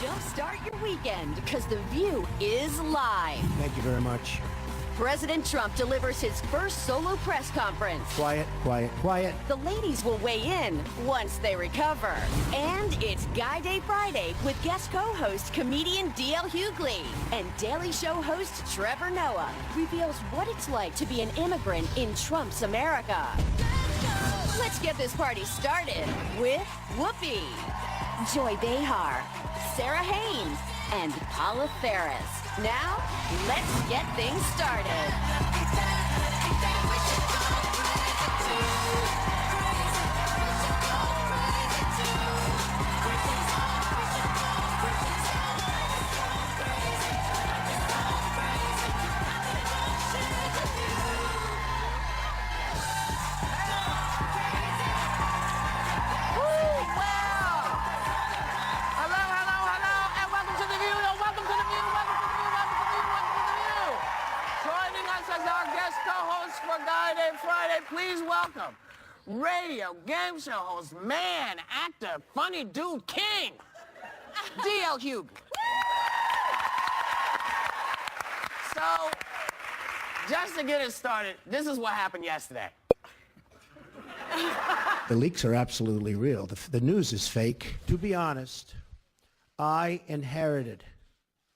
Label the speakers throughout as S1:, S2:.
S1: Jumpstart your weekend, because The View is live.
S2: Thank you very much.
S1: President Trump delivers his first solo press conference.
S2: Quiet, quiet, quiet.
S1: The ladies will weigh in once they recover. And it's Guy Day Friday with guest co-host comedian D.L. Hughley. And Daily Show host Trevor Noah reveals what it's like to be an immigrant in Trump's America. Let's get this party started with Whoopi, Joy Behar, Sarah Haynes, and Paula Ferris. Now, let's get things started.
S3: Friday, please welcome radio game show host, man, actor, funny dude, king, D.L. Hughley. So, just to get it started, this is what happened yesterday.
S2: The leaks are absolutely real. The news is fake. To be honest, I inherited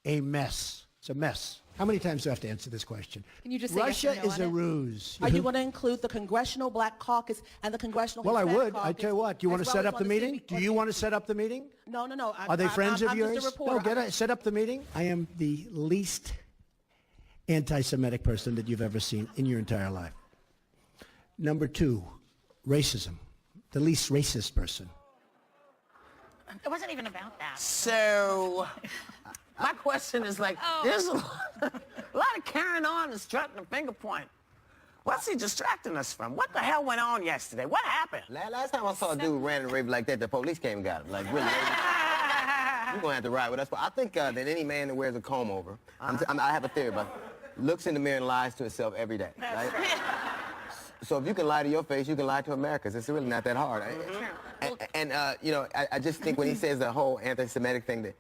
S2: a mess. It's a mess. How many times do I have to answer this question?
S4: Can you just say
S2: Russia
S4: yes or no
S2: is
S4: on
S2: a
S4: it?
S2: ruse.
S4: Are you going to include the Congressional Black Caucus and the Congressional
S2: Well, I
S4: Hispanic
S2: would.
S4: Caucus?
S2: I tell you what. Do you want to
S4: as
S2: set
S4: well
S2: up
S4: as
S2: the
S4: on
S2: meeting?
S4: city-
S2: Do you want to set up the meeting?
S4: No.
S2: Are they friends of
S4: I'm
S2: yours?
S4: Just a reporter.
S2: No, set up the meeting. I am the least anti-Semitic person that you've ever seen in your entire life. Number two, racism. The least racist person.
S5: It wasn't even about that.
S3: So, my question is like, there's a lot of carrying on and strutting and finger point. What's he distracting us from? What the hell went on yesterday? What happened?
S6: Last time I saw a dude ran and rave like that, the police came and got him. Like, really, you're going to have to ride with us. But I think that any man that wears a comb over, I have a theory about it, looks in the mirror and lies to himself every day. Right? So if you can lie to your face, you can lie to Americans. It's really not that hard. And you know, I just think when he says the whole anti-Semitic thing, that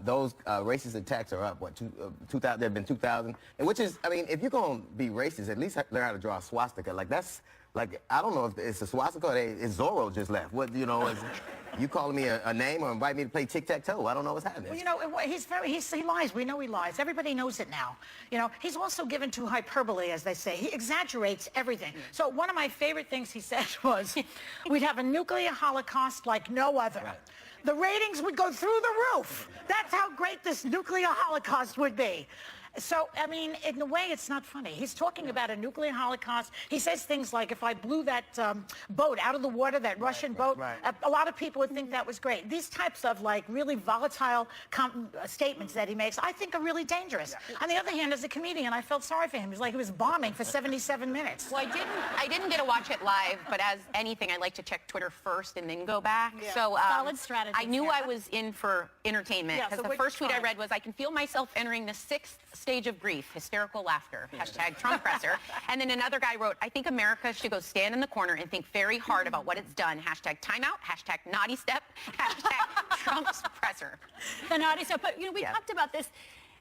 S6: those racist attacks are up. What, 2,000? There have been 2,000, and which is, I mean, if you're gonna be racist, at least learn how to draw a swastika. Like that's, like I don't know if it's a swastika or it's Zorro just left. What, you know, is you calling me a name or invite me to play tic-tac-toe? I don't know what's happening.
S5: Well, you know, he lies. We know he lies. Everybody knows it now. You know, he's also given to hyperbole, as they say. He exaggerates everything. So one of my favorite things he said was, we'd have a nuclear holocaust like no other.
S6: Right.
S5: The ratings would go through the roof. That's how great this nuclear holocaust would be. So, I mean, in a way, it's not funny. He's talking about a nuclear holocaust. He says things like, if I blew that boat out of the water, that Russian boat, a lot of people would think that was great. These types of, like, really volatile statements that he makes, I think are really dangerous. On the other hand, as a comedian, I felt sorry for him. He was like he was bombing for 77 minutes.
S7: Well, I didn't get to watch it live, but as anything, I like to check Twitter first and then go back.
S5: Yeah.
S7: So
S5: Solid strategy,
S7: I knew
S5: Sarah.
S7: I was in for entertainment,
S5: Yeah,
S7: because
S5: so
S7: the first tweet I
S5: try.
S7: read was, I can feel myself entering the 6th stage of grief, hysterical laughter, hashtag Trump presser. And then another guy wrote, I think America should go stand in the corner and think very hard about what it's done, hashtag timeout, hashtag naughty step, hashtag Trump's presser.
S8: The naughty stuff. But, you know, we talked about this.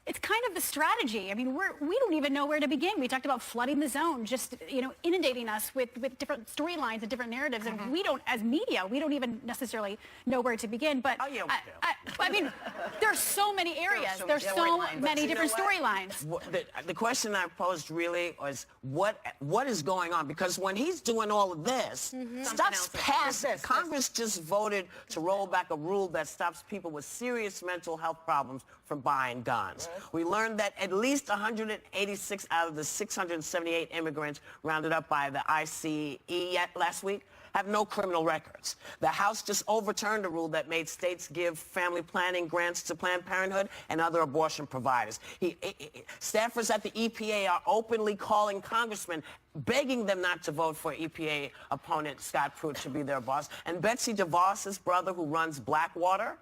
S8: It's kind of the strategy. I mean, we don't even know where to begin. We talked about flooding the zone, just, you know, inundating us with different storylines and different narratives. And we don't, as media, we don't even necessarily know where to begin. But
S3: Oh, yeah, we do.
S8: I mean, there's so many areas. There's so many different storylines.
S3: The question I posed really was, what is going on? Because when he's doing all of this, stuff's passed. Congress just voted to roll back a rule that stops people with serious mental health problems from buying guns. We learned that at least 186 out of the 678 immigrants rounded up by the ICE last week have no criminal records. The House just overturned a rule that made states give family planning grants to Planned Parenthood and other abortion providers. Staffers at the EPA are openly calling congressmen, begging them not to vote for EPA opponent Scott Pruitt to be their boss. And Betsy DeVos's brother, who runs Blackwater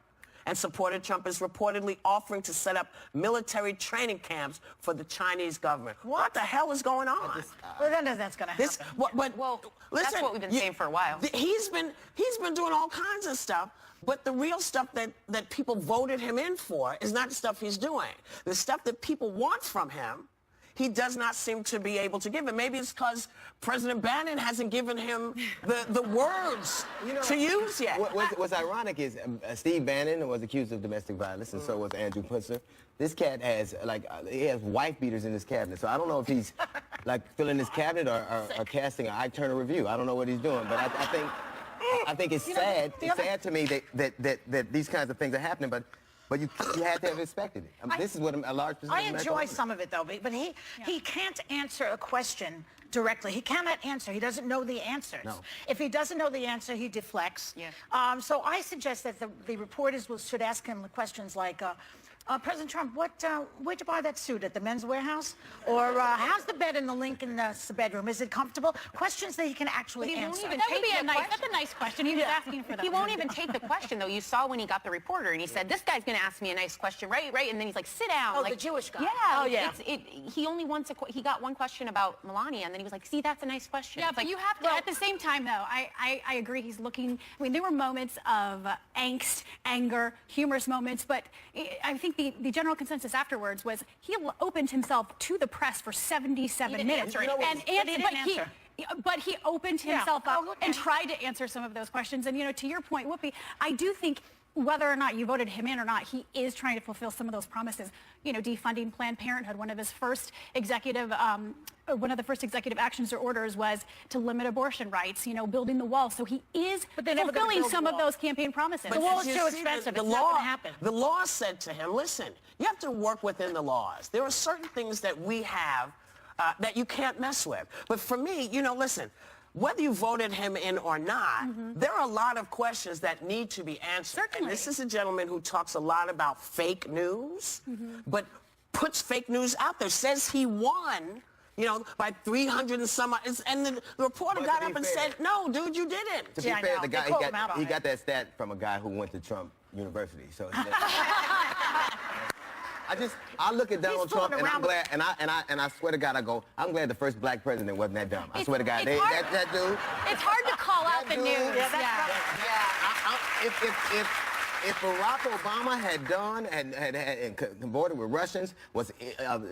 S3: and supported Trump, is reportedly offering to set up military training camps for the Chinese government. What the hell is going on?
S5: Well, then that's going to happen.
S3: Listen,
S7: That's what we've been saying for a while.
S3: He's been doing all kinds of stuff, but the real stuff that people voted him in for is not the stuff he's doing. The stuff that people want from him, he does not seem to be able to give. And maybe it's because President Bannon hasn't given him the words to use yet.
S6: What's ironic is Steve Bannon was accused of domestic violence, and so was Andrew Putzer. This cat has, he has wife beaters in his cabinet. So I don't know if he's, filling his cabinet or casting an Ike Turner review. I don't know what he's doing, but I think it's sad. It's sad to me that these kinds of things are happening, but you had to have expected it. This is what a large percentage
S5: I enjoy some of it, though, but he can't answer a question directly. He cannot answer. He doesn't know the answers.
S6: No.
S5: If he doesn't know the answer, he deflects.
S7: Yeah.
S5: So I suggest that the reporters should ask him questions like, President Trump, where'd you buy that suit, at the Men's Warehouse? Or how's the bed in the Lincoln bedroom? Is it comfortable? Questions that he can actually answer.
S8: That would be that's a nice question. He was asking for that.
S7: He won't even take the question, though. You saw when he got the reporter, and he said, this guy's going to ask me a nice question, right? And then he's like, sit down.
S5: Oh, the Jewish guy.
S7: Yeah.
S5: Oh, yeah.
S7: He only wants he got one question about Melania, and then he was like, see, that's a nice question.
S8: Yeah, but you have to, at the same time, though, I agree. He's looking, there were moments of angst, anger, humorous moments, but I think the general consensus afterwards was he opened himself to the press for 77 minutes. But he opened himself up and tried to answer some of those questions. And, to your point, Whoopi, I do think whether or not you voted him in or not, he is trying to fulfill some of those promises. Defunding Planned Parenthood, one of the first executive actions or orders was to limit abortion rights, building the wall. So he is fulfilling some of those campaign promises.
S5: The wall is too expensive. It's not going to happen.
S3: The law said to him, listen, you have to work within the laws. There are certain things that we have that you can't mess with. But for me, listen, whether you voted him in or not, there are a lot of questions that need to be answered.
S8: Certainly.
S3: And this is a gentleman who talks a lot about fake news, but puts fake news out there, says he won, by 300 and some odd. And the reporter got up and said, no, dude, you didn't.
S6: To be fair, the guy, he got that stat from a guy who went to Trump University. So I look at Donald Trump and I'm glad, and I swear to God, I'm glad the first black president wasn't that dumb. I swear to God, that dude.
S8: It's hard to call out the news.
S6: If Barack Obama had done and cavorted with Russians, was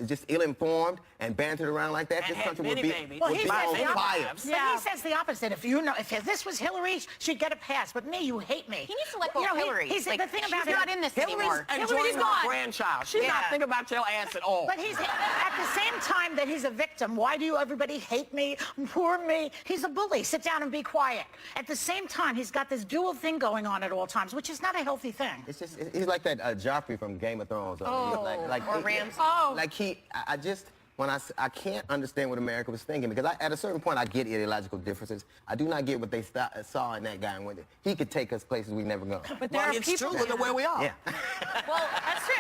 S6: just ill-informed and bantered around like that, this country would be on fire.
S5: But he says the opposite. If this was Hillary, she'd get a pass. But me, you hate me.
S7: He needs to let go of Hillary.
S5: The thing about
S7: she's not in this anymore.
S3: Hillary's her grandchild. She's not thinking about your ass at all.
S5: But he's at the same time that he's a victim. Why do everybody hate me? Poor me. He's a bully. Sit down and be quiet. At the same time, he's got this dual thing going on at all times, which is not a healthy thing.
S6: It's just he's like that Joffrey from Game of Thrones.
S7: Or Ramsay.
S6: I can't understand what America was thinking, because at a certain point I get ideological differences. I do not get what they saw in that guy and when he could take us places we never go.
S7: But there are
S3: it's
S7: people.
S3: true. Look at where we are.
S6: Yeah.
S7: Well, that's true.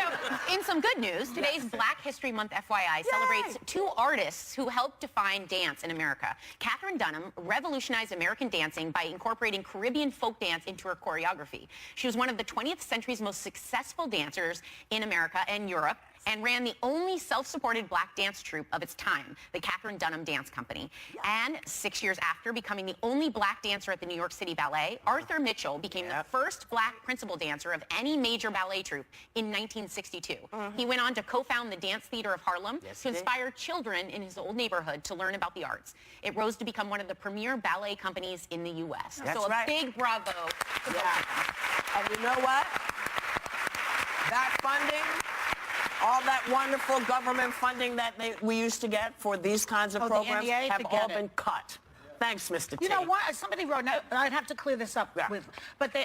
S7: In some good news, today's Black History Month FYI celebrates two artists who helped define dance in America. Katherine Dunham revolutionized American dancing by incorporating Caribbean folk dance into her choreography. She was one of the 20th century's most successful dancers in America and Europe, and ran the only self-supported black dance troupe of its time, the Katherine Dunham Dance Company. And 6 years after becoming the only black dancer at the New York City Ballet, Arthur Mitchell became the first black principal dancer of any major ballet troupe in 1962. He went on to co-found the Dance Theater of Harlem to inspire children in his old neighborhood to learn about the arts. It rose to become one of the premier ballet companies in the U.S.
S3: That's
S7: so
S3: right.
S7: a big bravo to both of them.
S3: And you know what? That funding, all that wonderful government funding that we used to get for these kinds of programs
S5: the NEA,
S3: have all been cut. Thanks, Mr. T.
S5: You know what? Somebody wrote, I'd have to clear this up but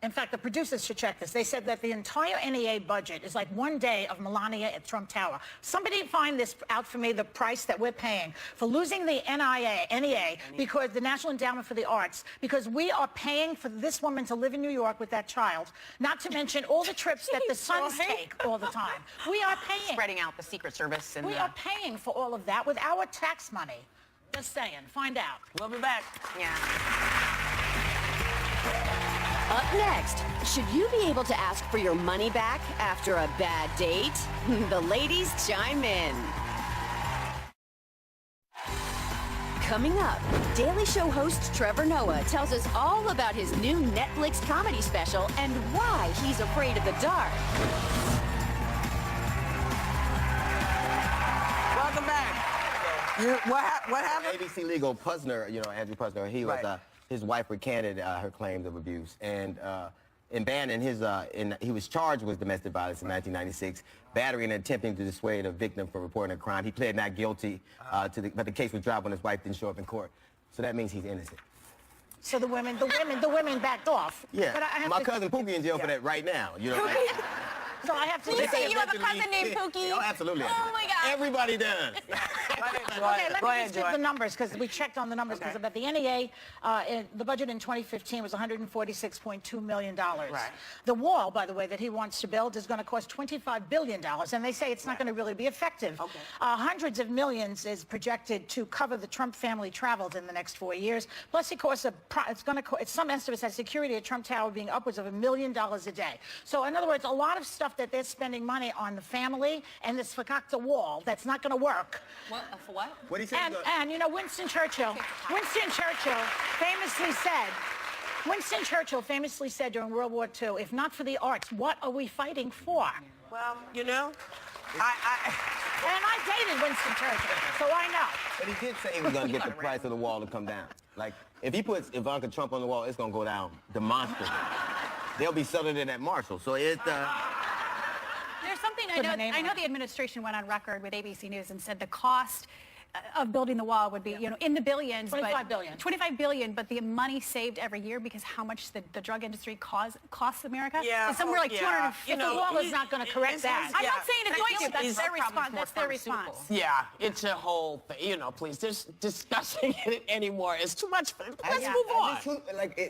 S5: in fact, the producers should check this. They said that the entire NEA budget is like one day of Melania at Trump Tower. Somebody find this out for me, the price that we're paying for losing the NEA, because the National Endowment for the Arts, because we are paying for this woman to live in New York with that child, not to mention all the trips that the sons take all the time. We are paying.
S7: Spreading out the Secret Service. And
S5: we are paying for all of that with our tax money. Just saying. Find out.
S3: We'll be back.
S7: Yeah.
S1: Up next, should you be able to ask for your money back after a bad date? The ladies chime in. Coming up, Daily Show host Trevor Noah tells us all about his new Netflix comedy special and why he's afraid of the dark.
S3: Welcome back. What happened?
S6: ABC legal Pusner, Andrew Pusner, he was,
S3: Right.
S6: his wife recanted her claims of abuse. And in banning he was charged with domestic violence in 1996, battery and attempting to dissuade a victim from reporting a crime. He pled not guilty, but the case was dropped when his wife didn't show up in court. So that means he's innocent.
S5: So the women backed off.
S6: Yeah,
S5: But I have
S6: my
S5: to-
S6: cousin Pookie in jail for that right now.
S5: So I have to.
S7: You
S5: say-
S7: say you have a cousin named Pookie?
S6: Oh, absolutely.
S7: Oh, my God.
S6: Everybody does.
S5: Okay, let me just give the numbers because we checked on the numbers because about the NEA, the budget in 2015 was $146.2 million.
S3: Right.
S5: The wall, by the way, that he wants to build is going to cost $25 billion, and they say it's not going to really be effective.
S3: Okay.
S5: Hundreds of millions is projected to cover the Trump family travels in the next 4 years. Plus, it costs some estimates that security at Trump Tower being upwards of $1 million a day. So, in other words, a lot of stuff that they're spending money on the family and this fakakta wall that's not going to work.
S7: What? For what?
S6: What he said?
S5: And Winston Churchill famously said during World War II, if not for the arts, what are we fighting for?
S3: Well,
S5: And I dated Winston Churchill, so I know.
S6: But he did say he was going to get the price of the wall to come down. Like, if he puts Ivanka Trump on the wall, it's going to go down demonstrably. They'll be selling it at Marshall. So it's...
S8: There's something
S5: Put my name
S8: I know
S5: on
S8: the administration went on record with ABC News and said the cost of building the wall would be, in the billions.
S5: 25 billion.
S8: 25 billion, but the money saved every year because how much the drug industry costs America
S3: Yeah,
S8: is somewhere like 250.
S5: The wall is not going to correct that.
S8: I'm not saying it's going to. That's
S3: He's-
S8: their response. That's their response.
S3: yeah, it's a whole thing. Please, just discussing it anymore is too much. Let's move on.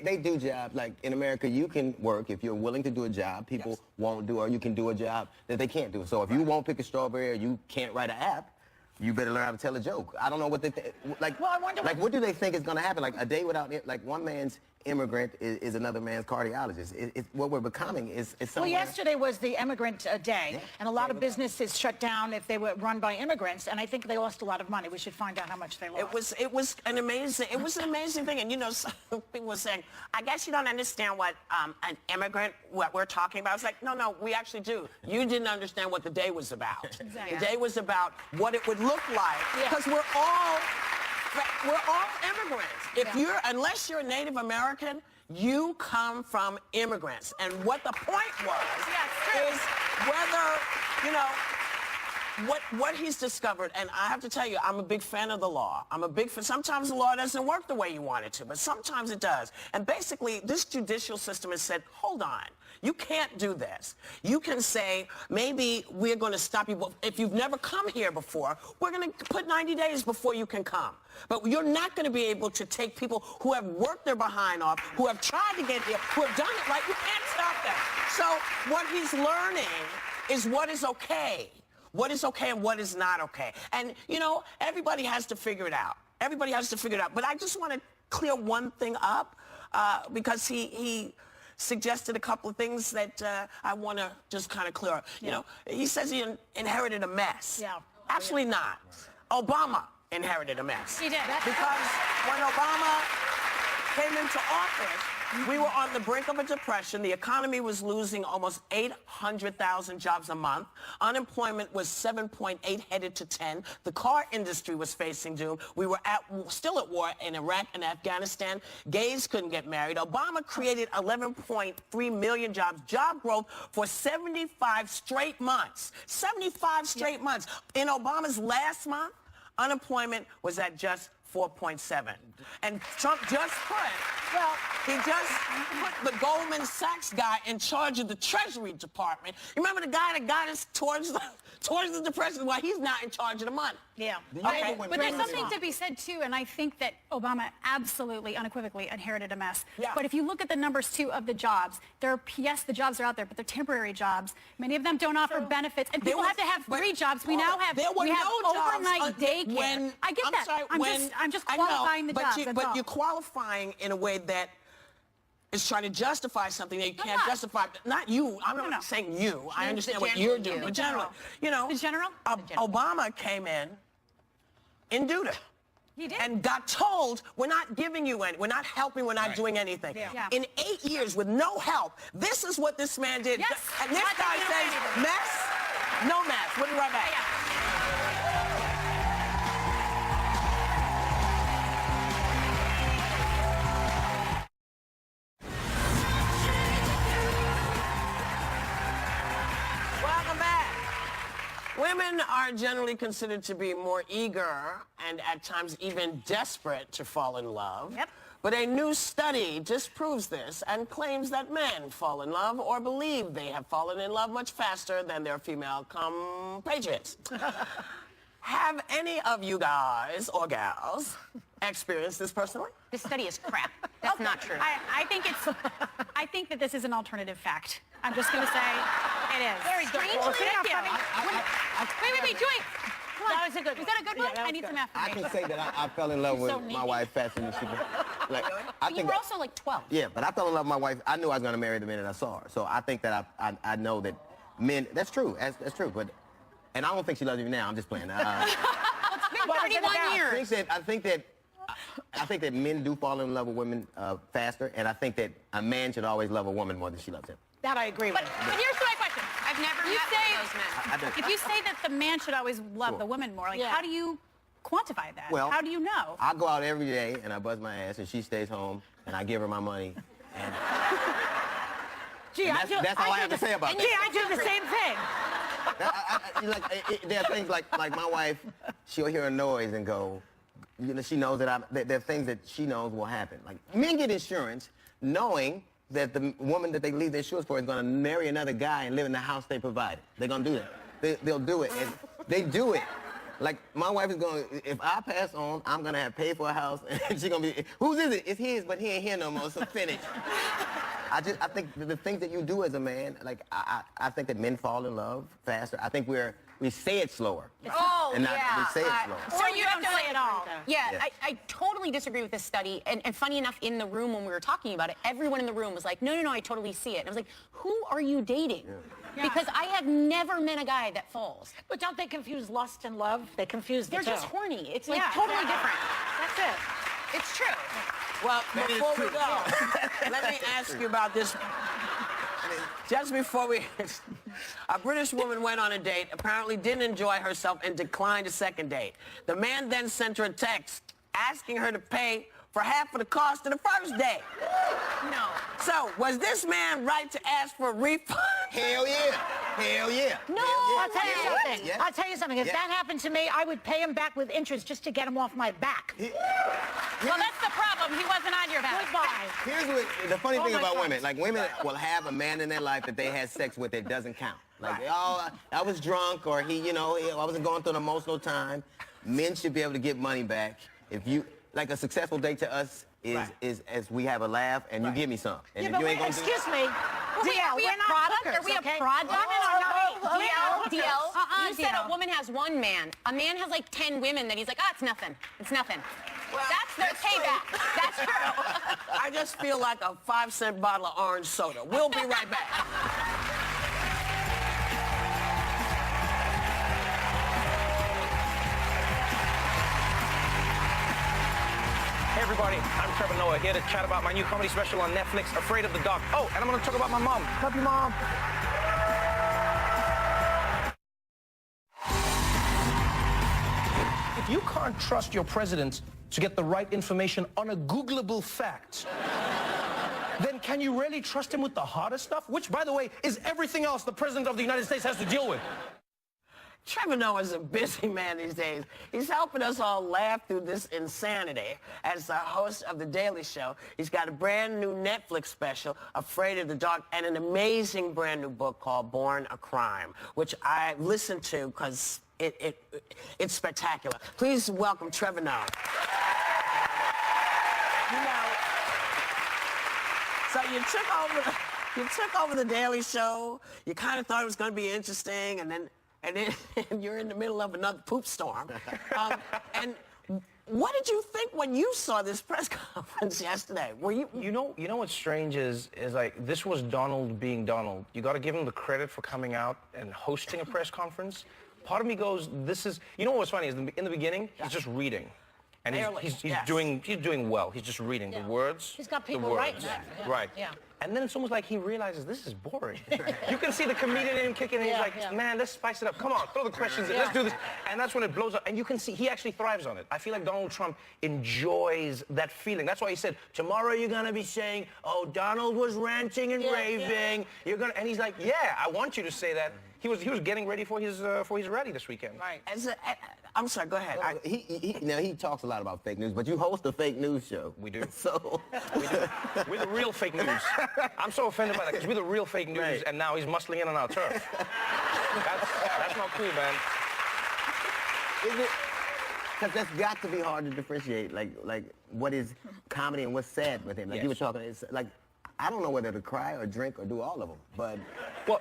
S6: They do jobs. Like, in America, you can work if you're willing to do a job people won't do, or you can do a job that they can't do. So if you won't pick a strawberry or you can't write an app, you better learn how to tell a joke. I don't know what they
S5: Well, I wonder
S6: what do they think is going to happen? Like, a day without, like, one man's immigrant is another man's cardiologist. What we're becoming is
S5: Well,
S6: somewhere...
S5: yesterday was the immigrant day, and a lot of businesses shut down if they were run by immigrants, and I think they lost a lot of money. We should find out how much they lost.
S3: It was an amazing thing. And some people were saying, I guess you don't understand what an immigrant, what we're talking about. It's like, no, we actually do. You didn't understand what the day was about.
S8: Exactly.
S3: The day was about what it would look like, because we're all immigrants. Unless you're a Native American, you come from immigrants. And what the point was is whether, what he's discovered, and I have to tell you, I'm a big fan of the law. Sometimes the law doesn't work the way you want it to, but sometimes it does. And basically, this judicial system has said, hold on, you can't do this. You can say, maybe we're going to stop you, but if you've never come here before, we're going to put 90 days before you can come. But you're not going to be able to take people who have worked their behind off, who have tried to get here, who have done it right. You can't stop them. So what he's learning is what is okay. What is okay and what is not okay. And, everybody has to figure it out. Everybody has to figure it out. But I just want to clear one thing up because he suggested a couple of things that I want to just kind of clear up. He says he inherited a mess.
S5: Yeah.
S3: Absolutely not. Obama inherited a mess.
S8: He did.
S3: Because when Obama came into office, we were on the brink of a depression. The economy was losing almost 800,000 jobs a month. Unemployment was 7.8, headed to 10. The car industry was facing doom. We were still at war in Iraq and Afghanistan. Gays couldn't get married. Obama created 11.3 million jobs, job growth for 75 straight months. 75 straight months. In Obama's last month, unemployment was at just 4.7. And Trump just he just put the Goldman Sachs guy in charge of the Treasury Department. You remember the guy that got us towards the depression? Well, he's not in charge of the money.
S5: Yeah.
S3: Okay.
S8: But there's something to be said, too, and I think that Obama absolutely, unequivocally inherited a mess.
S3: Yeah.
S8: But if you look at the numbers, too, of the jobs, yes, the jobs are out there, but they're temporary jobs. Many of them don't offer benefits, and people have to have 3 jobs. We now have,
S3: there were
S8: we have
S3: no jobs
S8: overnight daycare. I get that.
S3: Sorry,
S8: I'm just qualifying the jobs.
S3: But you're qualifying in a way that is trying to justify something that you can't justify. Not you. I'm not saying you. I understand what you're doing. But
S8: The general?
S3: Obama came in Duda.
S8: He did.
S3: and got told, we're not giving you any, we're not helping, we're not doing anything.
S8: Yeah.
S3: In 8 years with no help, this is what this man did.
S8: Yes.
S3: And this
S8: Not
S3: guy
S8: taking
S3: says,
S8: anything.
S3: mess, no mess. We'll be right back. Welcome back. Women are generally considered to be more eager and at times even desperate to fall in love.
S8: Yep.
S3: But a new study disproves this and claims that men fall in love or believe they have fallen in love much faster than their female compatriots. Have any of you guys or gals experienced this personally?
S7: This study is crap. That's not true.
S8: I think that this is an alternative fact. I'm just going to say it is.
S5: Very good.
S8: Strangely,
S5: Well, see how
S8: Wait, Joy. Come on.
S5: That was a good
S8: Was that a good
S5: one.
S8: one?
S5: Yeah, that
S8: I
S5: was
S8: need
S5: good.
S8: some
S6: I
S8: affirmation.
S6: can say that I fell in love with
S5: so
S6: my
S5: needy.
S6: wife faster than she did. Like, I
S7: But you
S6: think
S7: were
S6: that-
S7: also like 12.
S6: Yeah, but I fell in love with my wife. I knew I was going to marry the minute I saw her. So I think that I know that men, that's true. That's true. But, and I don't think she loves me now. I'm just playing.
S7: It's been
S5: What is it
S7: 31
S5: about?
S7: years.
S6: I think that men do fall in love with women faster, and I think that a man should always love a woman more than she loves him.
S5: That I agree with.
S8: But here's my question.
S7: I've never
S8: You
S7: met
S8: say-
S7: one of those men.
S6: I do.
S8: If you say that the man should always love
S6: Sure.
S8: the woman more, like
S5: Yeah.
S8: how do you quantify that?
S6: Well,
S8: how do you know?
S6: I go out every day and I buzz my ass, and she stays home, and I give her my money. And
S5: Gee,
S6: that's all I have to say about
S5: Gee,
S6: that.
S5: I do the same thing.
S6: There are things like my wife, she'll hear a noise and go, you know, she knows that there are things that she knows will happen. Like, men get insurance knowing that the woman that they leave their insurance for is going to marry another guy and live in the house they provided. They're going to do that. They'll do it, and they do it. Like, my wife is going to, if I pass on, I'm going to have paid for a house, and she's going to be, whose is it? It's his, but he ain't here no more, so finish. I think the things that you do as a man, like, I think that men fall in love faster. I think we say it slower.
S7: Oh,
S6: and not,
S7: yeah.
S6: we say it slower.
S8: Or you don't say it all.
S7: Yeah,
S6: Yeah.
S7: I totally disagree with this study. And funny enough, in the room when we were talking about it, everyone in the room was like, no, I totally see it. And I was like, who are you dating?
S8: Yeah.
S7: Because I have never met a guy that falls.
S5: But don't they confuse lust and love? They confuse the
S7: They're
S5: two.
S7: just horny. It's like
S8: Yeah.
S7: totally different.
S5: That's it.
S7: It's true.
S3: Well,
S6: That is
S3: before we
S6: true.
S3: go, let me ask you about this. Just before we... A British woman went on a date, apparently didn't enjoy herself, and declined a second date. The man then sent her a text asking her to pay for half of the cost of the first date.
S7: No.
S3: So, was this man right to ask for a refund?
S6: Hell yeah. Hell yeah.
S7: No.
S5: I'll tell you
S7: way.
S5: something.
S6: Yeah.
S5: I'll tell you something. If
S6: Yeah.
S5: that happened to me, I would pay him back with interest just to get him off my back.
S8: Well, that's the problem. He wasn't on your back.
S5: Goodbye.
S6: Here's what the funny
S5: Oh
S6: thing
S5: my
S6: about
S5: God.
S6: women. Like, women will have a man in their life that they had sex with that doesn't count. Like, oh, I was drunk, or he, you know, I wasn't going through an emotional time. Men should be able to get money back. If you, like, a successful date to us is as we have a laugh and you give me some. And
S5: Yeah,
S6: if
S5: but
S6: you ain't
S5: wait,
S6: gonna do
S5: excuse me.
S8: Wait,
S5: DL,
S8: are we
S5: we're
S8: a
S5: not
S8: product?
S5: hookers,
S8: Are we
S5: okay?
S8: a product?
S7: DL, you said
S8: DL.
S7: a woman has one man. A man has like 10 women that he's like, it's nothing. It's nothing. That's their payback. That's true.
S3: I just feel like a 5-cent bottle of orange soda. We'll be right back.
S9: Hey everybody, I'm Trevor Noah, here to chat about my new comedy special on Netflix, Afraid of the Dark. Oh, and I'm gonna talk about my mom. Love you, Mom. If you can't trust your president to get the right information on a Googleable fact, then can you really trust him with the hardest stuff? Which, by the way, is everything else the president of the United States has to deal with.
S3: Trevor Noah's a busy man these days. He's helping us all laugh through this insanity. As the host of The Daily Show, he's got a brand new Netflix special, Afraid of the Dark, and an amazing brand new book called Born a Crime, which I listened to because it's spectacular. Please welcome Trevor Noah. You know, so you took over The Daily Show. You kind of thought it was going to be interesting, and then you're in the middle of another poop storm. And what did you think when you saw this press conference yesterday? Were you?
S9: You know what's strange is like, this was Donald being Donald. You got to give him the credit for coming out and hosting a press conference. Part of me goes, this is, you know what's funny is in the beginning, he's just reading. And
S3: Barely,
S9: he's
S3: yes.
S9: doing well. He's just reading the words.
S5: He's got
S9: the
S5: people
S9: words.
S5: writing that. Yeah.
S9: Right.
S5: Yeah.
S9: And then it's almost like he realizes this is boring. You can see the comedian in him kicking, and he's like, man, let's spice it up. Come on, throw the questions in. Let's do this. And that's when it blows up. And you can see he actually thrives on it. I feel like Donald Trump enjoys that feeling. That's why he said, tomorrow you're going to be saying, oh, Donald was ranting and raving. You're gonna, and he's like, yeah, I want you to say that. He was getting ready for his rally this weekend.
S3: Right. I'm sorry, go ahead.
S6: Now, he talks a lot about fake news, but you host a fake news show.
S9: We do.
S6: So
S9: We do. We're the real fake news. I'm so offended by that because we're the real fake news,
S6: Right.
S9: and now he's muscling in on our turf. That's not cool, man.
S6: Because that's got to be hard to differentiate, like what is comedy and what's sad with him. Like you were talking, it's like, I don't know whether to cry or drink or do all of them, but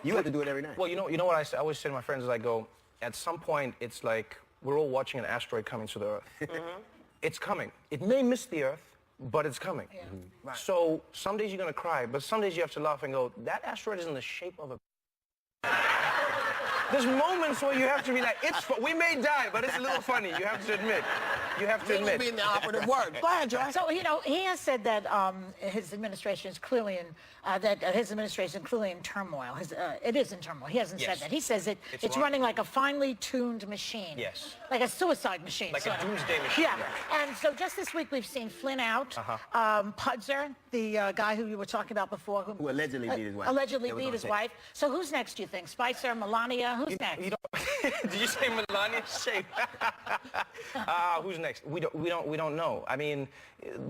S6: you have to do it every night.
S9: Well, you know what I always say to my friends is I go, at some point, it's like we're all watching an asteroid coming to the Earth. It's coming. It may miss the Earth, but it's coming. Right. So some days you're going to cry, but some days you have to laugh and go, that asteroid is in the shape of a... There's moments where you have to be like, we may die, but it's a little funny. You have to admit. You have to admit.
S3: Being the operative word. Go ahead, Joy.
S5: So, you know, he has said that his administration is clearly in turmoil. It is in turmoil. He hasn't said that. He says it's running like a finely tuned machine.
S9: Yes.
S5: Like a suicide machine.
S9: Like a doomsday machine.
S5: Yeah. And so just this week we've seen Flynn out. Pudzer, the guy who you were talking about before.
S6: Who allegedly beat his wife.
S5: Allegedly beat his wife. So who's next, do you think? Spicer, Melania? Who's next?
S9: Did you say Melania? Shame. Who's next? We don't know. I mean,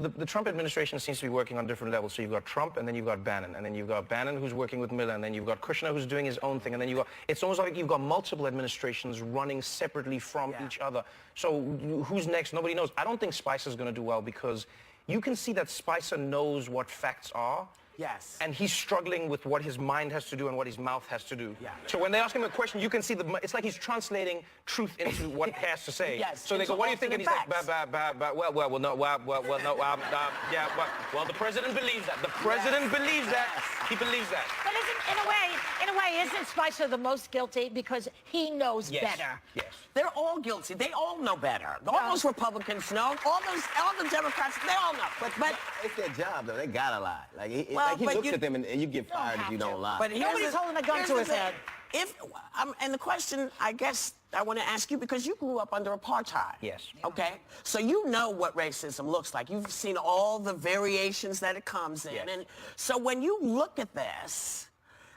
S9: the Trump administration seems to be working on different levels. So you've got Trump, and then you've got Bannon, and then you've got Bannon who's working with Miller, and then you've got Kushner who's doing his own thing, and then it's almost like you've got multiple administrations running separately from each other. So who's next? Nobody knows. I don't think Spicer's going to do well because you can see that Spicer knows what facts are.
S3: Yes.
S9: And he's struggling with what his mind has to do and what his mouth has to do.
S3: Yeah.
S9: So when they ask him a question, you can see it's like he's translating truth into what he has to say.
S3: Yes.
S9: So they go, what do you think? And he's like, well, the president believes that. The president believes that. He believes that.
S5: But in a way, isn't Spicer the most guilty because he knows better?
S9: Yes.
S3: They're all guilty. They all know better. All those Republicans know. All the Democrats, they all know. But
S6: it's their job, though. They gotta lie. Like he
S3: but
S6: looks at them and you get fired if you don't lie.
S3: But
S5: nobody's holding a gun to his head.
S3: And the question, I guess, I want to ask you, because you grew up under apartheid.
S9: Yes.
S3: Okay? So you know what racism looks like. You've seen all the variations that it comes in.
S9: Yes.
S3: And so when you look at this,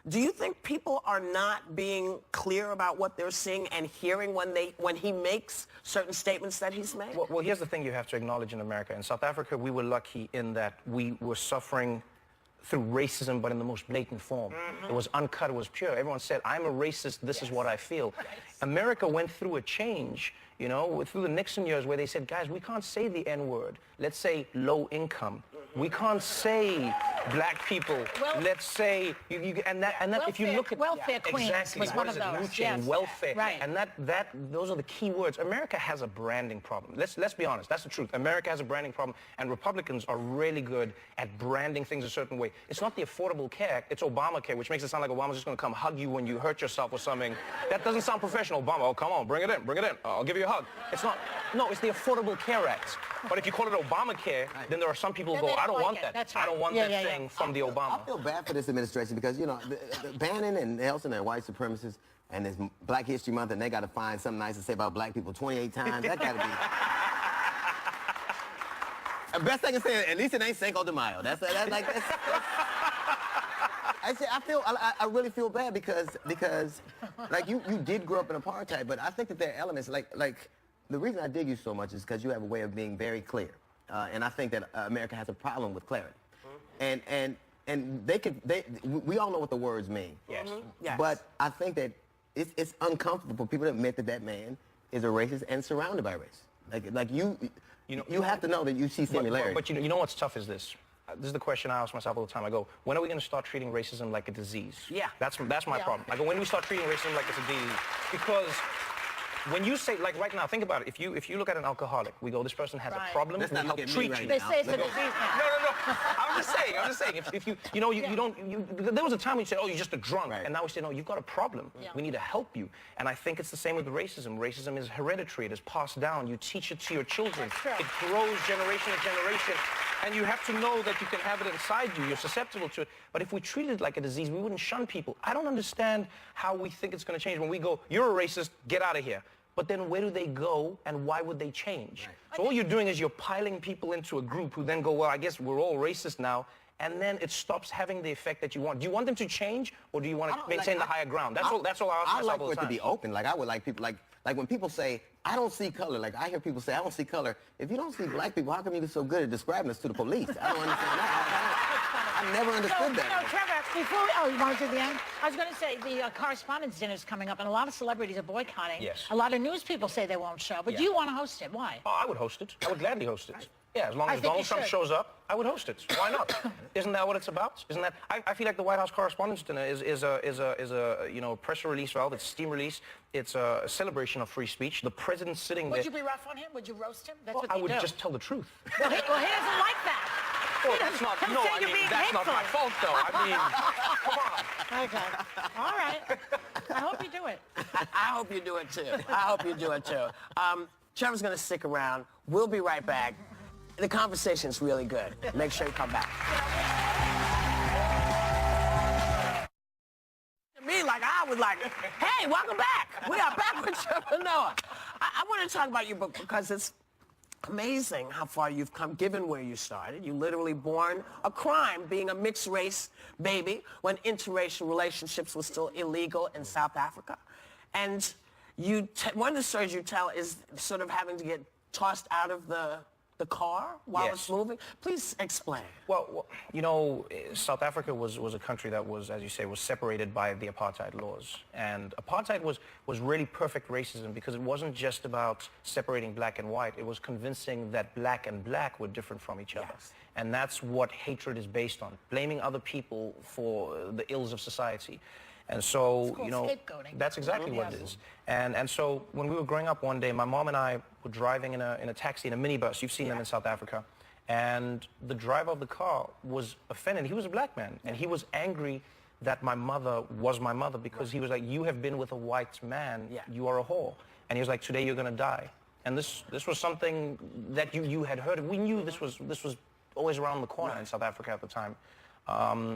S3: do you think people are not being clear about what they're seeing and hearing when he makes certain statements that he's made?
S9: Well, here's the thing you have to acknowledge in America. In South Africa, we were lucky in that we were suffering through racism, but in the most blatant form. It was uncut, it was pure. Everyone said, I'm a racist, this is what I feel. America went through a change, you know, through the Nixon years where they said, guys, we can't say the N-word. Let's say low income. We can't say black people. Let's say, and that if you look at
S5: welfare queens was one of those.
S9: Yes. Welfare,
S5: right.
S9: and those are the key words. America has a branding problem. Let's be honest. That's the truth. America has a branding problem, and Republicans are really good at branding things a certain way. It's not the Affordable Care Act. It's Obamacare, which makes it sound like Obama's just going to come hug you when you hurt yourself or something. That doesn't sound professional. Obama, oh come on, bring it in, bring it in. I'll give you a hug. It's not. No, it's the Affordable Care Act. But if you call it Obamacare, then there are some people who go, I don't want that.
S5: That's right.
S9: I don't want that thing from the Obama.
S6: I feel bad for this administration because, you know, the Bannon and Nelson are white supremacists, and it's Black History Month, and they got to find something nice to say about black people 28 times. That got to be... The best I can say, at least it ain't Cinco de Mayo. I really feel bad because like you did grow up in apartheid, but I think that there are elements like the reason I dig you so much is because you have a way of being very clear, and I think that America has a problem with clarity, and we all know what the words mean.
S9: Yes.
S3: Yes.
S6: But I think that it's uncomfortable for people to admit that man is a racist and surrounded by race. Like you have to know that you see similarities.
S9: But you know what's tough is this. This is the question I ask myself all the time. I go, when are we going to start treating racism like a disease?
S3: Yeah.
S9: That's my problem. I go, when do we start treating racism like it's a disease? Because when you say, like right now, think about it. If you look at an alcoholic, we go, this person has a problem.
S6: Let's
S9: we
S6: not
S9: help
S6: look at me
S9: treat
S6: right
S9: you.
S6: now.
S5: They say it's a disease now.
S9: No. I'm just saying. If there was a time when you said, oh, you're just a drunk.
S6: Right.
S9: And now we say, no, you've got a problem.
S5: Yeah.
S9: We need to help you. And I think it's the same with racism. Racism is hereditary. It is passed down. You teach it to your children.
S5: That's true.
S9: It grows generation to generation. And you have to know that you can have it inside you. You're susceptible to it. But if we treated it like a disease, we wouldn't shun people. I don't understand how we think it's going to change. When we go, you're a racist, get out of here. But then where do they go and why would they change? Right. So all you're doing is you're piling people into a group who then go, well, I guess we're all racist now. And then it stops having the effect that you want. Do you want them to change or do you want to maintain the higher ground? That's all I ask myself
S6: I like
S9: all
S6: for
S9: the
S6: it
S9: time.
S6: to be open. Like I would like people, like when people say, I don't see color. Like I hear people say, I don't see color. If you don't see black people, how come you get so good at describing us to the police? I don't understand that. I never understood that.
S5: Trevor, before you want to do the end? I was going to say the correspondence dinner is coming up, and a lot of celebrities are boycotting.
S9: Yes.
S5: A lot of news people say they won't show, but you want to host it. Why?
S9: Oh, I would host it. I would gladly host it. Yeah, as long
S5: I
S9: as
S5: think
S9: Donald
S5: you
S9: Trump
S5: should.
S9: shows up, I would host it. Why not? Isn't that what it's about? Isn't that? I feel like the White House Correspondents' Dinner is a press release valve. It's steam release. It's a celebration of free speech. The president's sitting there.
S5: Would you be rough on him? Would you roast him? That's
S9: Well,
S5: what
S9: I
S5: they
S9: would
S5: do.
S9: just tell the truth.
S5: Well, he doesn't like that.
S9: Well, that's not.
S5: He'll
S9: No,
S5: say
S9: I
S5: you're
S9: mean
S5: being
S9: that's not my
S5: hateful.
S9: fault, though. I mean, come on.
S5: Okay. All right. I hope you do it.
S3: I hope you do it too. I hope you do it too. Trevor's going to stick around. We'll be right back. The conversation's really good. Make sure you come back. To me, like I was like, hey, welcome back. We are back with Trevor Noah. I want to talk about your book because it's amazing how far you've come, given where you started. You literally born a crime, being a mixed race baby when interracial relationships were still illegal in South Africa. And one of the stories you tell is sort of having to get tossed out of the car while
S9: Yes.
S3: it's moving. Please explain.
S9: Well, South Africa was a country that was, as you say, was separated by the apartheid laws. And apartheid was really perfect racism because it wasn't just about separating black and white. It was convincing that black and black were different from each other.
S3: Yes.
S9: And that's what hatred is based on, blaming other people for the ills of society. And so,
S5: scapegoating.
S9: that's exactly what it is. And so when we were growing up one day, my mom and I were driving in a taxi, in a minibus. You've seen them in South Africa. And the driver of the car was offended. He was a black man. And he was angry that my mother was my mother because he was like, you have been with a white man.
S3: Yeah.
S9: You are a whore. And he was like, today you're going to die. And this was something that you had heard of. We knew this was always around the corner in South Africa at the time.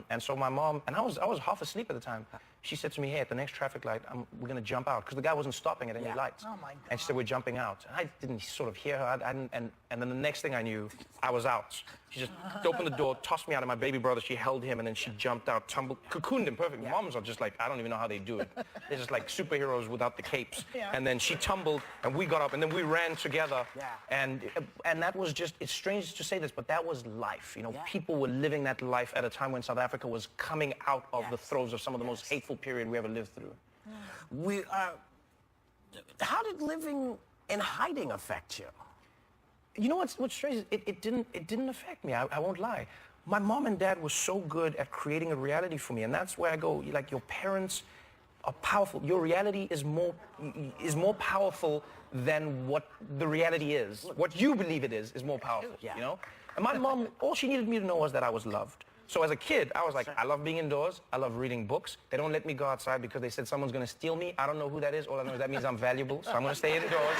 S9: And so my mom, and I was half asleep at the time. She said to me, hey, at the next traffic light, we're going to jump out. Because the guy wasn't stopping at any lights.
S5: Oh, my God.
S9: And she said, we're jumping out. And I didn't sort of hear her. And then the next thing I knew, I was out. She just opened the door, tossed me out, and my baby brother, she held him, and then she jumped out, tumbled, cocooned him perfect. Moms are just like, I don't even know how they do it. They're just like superheroes without the capes.
S5: Yeah.
S9: And then she tumbled, and we got up, and then we ran together.
S3: Yeah.
S9: And that was just, it's strange to say this, but that was life. People were living that life at a time when South Africa was coming out of the throes of some of the most hateful period we ever lived through.
S3: How did living in hiding affect you?
S9: You know what's strange? It didn't affect me. I won't lie. My mom and dad were so good at creating a reality for me, and that's where I go. Like, your parents are powerful. Your reality is more powerful than what the reality is. What you believe it is more powerful.
S3: Yeah.
S9: And my mom, all she needed me to know was that I was loved. So as a kid, I was like, I love being indoors. I love reading books. They don't let me go outside because they said someone's going to steal me. I don't know who that is. All I know is that means I'm valuable, so I'm going to stay indoors.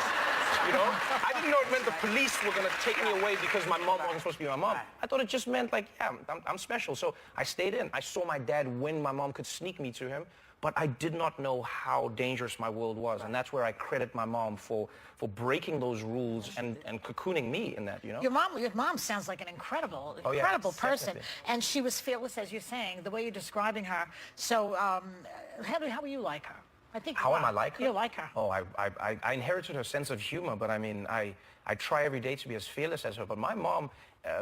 S9: I didn't know it meant the police were going to take me away because my mom wasn't supposed to be my mom. I thought it just meant like, yeah, I'm special. So I stayed in. I saw my dad when my mom could sneak me to him, but I did not know how dangerous my world was. And that's where I credit my mom for breaking those rules and cocooning me in that,
S5: Your mom sounds like an incredible person.
S9: Definitely.
S5: And she was fearless, as you're saying, the way you're describing her. So how do you like her? I think
S9: How am I like her?
S5: You like her.
S9: Oh, I inherited her sense of humor, but I mean, I try every day to be as fearless as her. But my mom,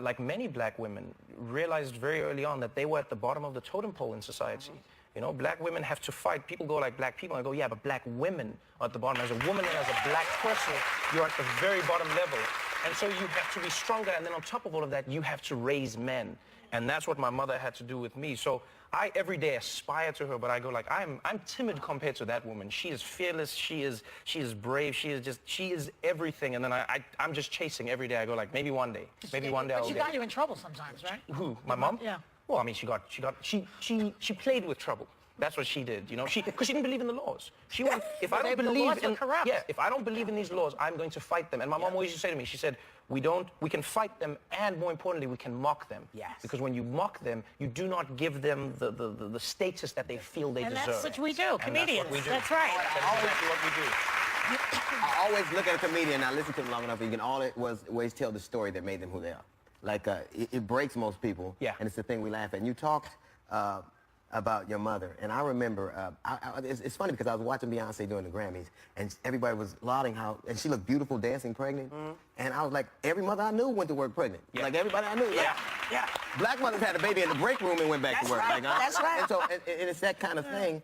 S9: like many black women, realized very early on that they were at the bottom of the totem pole in society. Black women have to fight. People go like black people. I go, yeah, but black women are at the bottom. As a woman and as a black person, you're at the very bottom level. And so you have to be stronger, and then on top of all of that, you have to raise men. And that's what my mother had to do with me. So I every day aspire to her, but I go like, I'm timid compared to that woman. She is fearless, she is brave, she is everything. And then I'm just chasing every day. I go like, maybe one day I'll
S5: But she got you in trouble sometimes, right?
S9: Who? My mom?
S5: Yeah.
S9: Well, I mean, she played with trouble. That's what she did, you know. Because she didn't believe in the laws. She went, if I don't
S5: The
S9: believe
S5: laws are
S9: in,
S5: corrupt.
S9: yeah, if I don't believe in these laws, I'm going to fight them. And my mom always used to say to me, she said, we can fight them, and more importantly, we can mock them.
S3: Yes.
S9: Because when you mock them, you do not give them the status that they feel they
S5: And
S9: deserve.
S5: that's what we do, comedians.
S9: That's what we do.
S5: That's right.
S9: That's exactly what we do.
S6: I always look at a comedian, I listen to them long enough, and you can always tell the story that made them who they are. Like, it breaks most people,
S9: Yeah.
S6: and it's the thing we laugh at. And you talked about your mother, and I remember, it's funny because I was watching Beyonce during the Grammys, and everybody was lauding how, and she looked beautiful dancing pregnant, and I was like, every mother I knew went to work pregnant.
S9: Yeah.
S6: Like, everybody I knew. Like,
S3: Yeah.
S6: Black mothers had a baby in the break room and went back
S3: That's
S6: to work.
S3: right.
S6: Like,
S3: That's right.
S6: And so, and it's that kind of thing.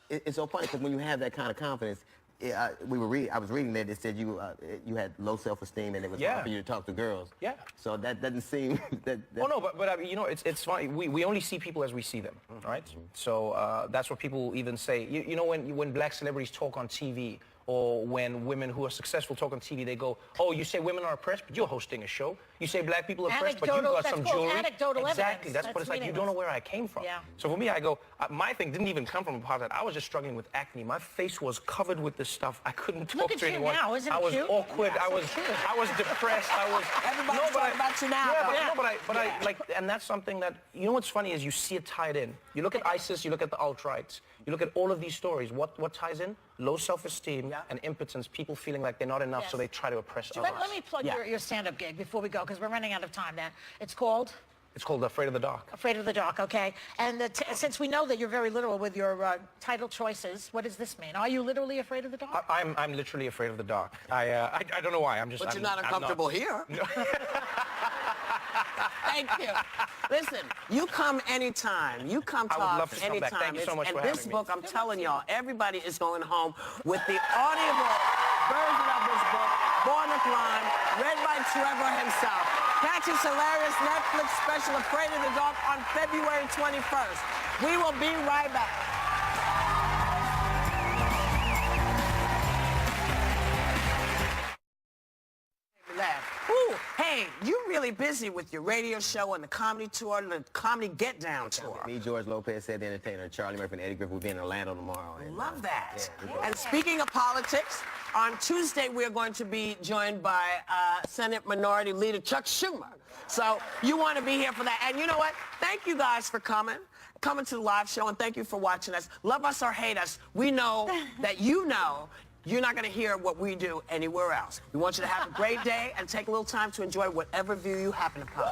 S6: It's so funny because when you have that kind of confidence, I was reading that it said you had low self-esteem and it was hard for you to talk to girls.
S9: Yeah.
S6: So that doesn't seem that.
S9: Oh no, but I mean, you know, it's funny. We only see people as we see them, right? So that's what people even say. You know, when black celebrities talk on TV, or when women who are successful talk on TV, they go, "Oh, you say women are oppressed, but you're hosting a show. You say black people are oppressed, but you got some jewelry."
S5: Anecdotal
S9: exactly.
S5: evidence.
S9: That's what it's like. You don't know where I came from.
S5: Yeah.
S9: So for me, I go, my thing didn't even come from apartheid. I was just struggling with acne. My face was covered with this stuff. I couldn't talk
S5: Look at
S9: to
S5: you
S9: anyone.
S5: now. Isn't it
S9: I was
S5: cute?
S9: awkward.
S5: Yeah,
S9: I was depressed. I was.
S3: Everybody's talking about you now,
S9: Yeah,
S3: though.
S9: but I like, and that's something that, you know what's funny is you see it tied in. You look at ISIS, you look at the alt-rights, you look at all of these stories. What ties in? Low self-esteem and impotence, people feeling like they're not enough, so they try to oppress others.
S5: Let me plug your stand-up gig before we go, because we're running out of time now. It's called?
S9: It's called Afraid of the Dark.
S5: Afraid of the Dark, okay. And since we know that you're very literal with your title choices, what does this mean? Are you literally afraid of the dark?
S9: I'm literally afraid of the dark. I don't know why.
S3: But you're not uncomfortable here. Thank you. Listen, you come anytime. You come
S9: I would
S3: talk
S9: love to come back.
S3: anytime.
S9: Thank you so much
S3: and
S9: for
S3: this
S9: having me.
S3: book, I'm telling y'all, everybody is going home with the audible version of this book, Born to Climb, read by Trevor himself. Catch his hilarious Netflix special, Afraid of the Dark, on February 21st. We will be right back. Ooh, hey, you're really busy with your radio show and the comedy tour and the comedy Get Down tour.
S6: Me, George Lopez, Ed the Entertainer, Charlie Murphy, and Eddie Griffin will be in Orlando tomorrow. And,
S3: Love that.
S6: Yeah,
S3: and speaking of politics, on Tuesday we're going to be joined by Senate Minority Leader Chuck Schumer. So you want to be here for that. And you know what? Thank you guys for coming to the live show, and thank you for watching us. Love us or hate us, we know that you know you're not going to hear what we do anywhere else. We want you to have a great day and take a little time to enjoy whatever view you happen upon.